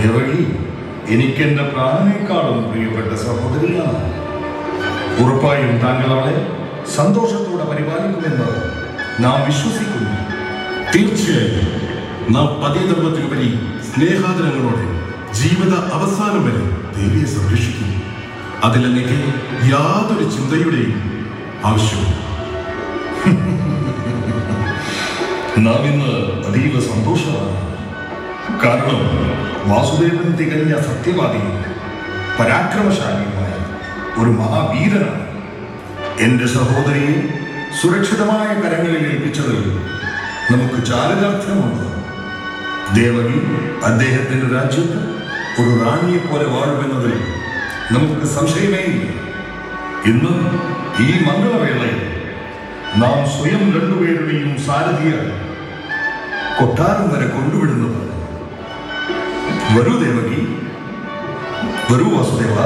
ദേവകി എനിക്കെന്റെ പ്രാണനേക്കാളും പ്രിയപ്പെട്ട സഹോദരിയാണ്. ഉറപ്പായും താങ്കൾ അവളെ സന്തോഷത്തോടെ പരിപാലിക്കുമെന്ന് നാം വിശ്വസിക്കുന്നു. തീർച്ചയായും നാം പതിധർമ്മത്തിലുപരി സ്നേഹാദരങ്ങളോടെ ജീവിത അവസാനം വരെ ദേവിയെ സംരക്ഷിക്കും. അതിലെനിക്ക് യാതൊരു ചിന്തയുടെയും ആവശ്യമില്ല. നാം ഇന്ന് അതീവ സന്തോഷമാണ്. കാരണം വാസുദേവൻ തികഞ്ഞ സത്യവാദിയും പരാക്രമശാലിയുമായ ഒരു മഹാവീരനാണ്. എന്റെ സഹോദരിയെ സുരക്ഷിതമായ കരങ്ങളിൽ ഏൽപ്പിച്ചതിൽ നമുക്ക് ചാരിതാർത്ഥ്യമുണ്ട്. ദേവകി അദ്ദേഹത്തിന്റെ രാജ്യത്ത് ഒരു റാണിയെ പോലെ വാഴുമെന്നതിൽ നമുക്ക് സംശയമേ ഇല്ല. ഇന്ന് ഈ മംഗളവേളയിൽ നാം സ്വയം രണ്ടുപേരുടെയും സാരഥിയായി കൊട്ടാരം വരെ കൊണ്ടുവിടുന്നത്. വരൂ ദേവകി, വരൂ വാസുദേവ.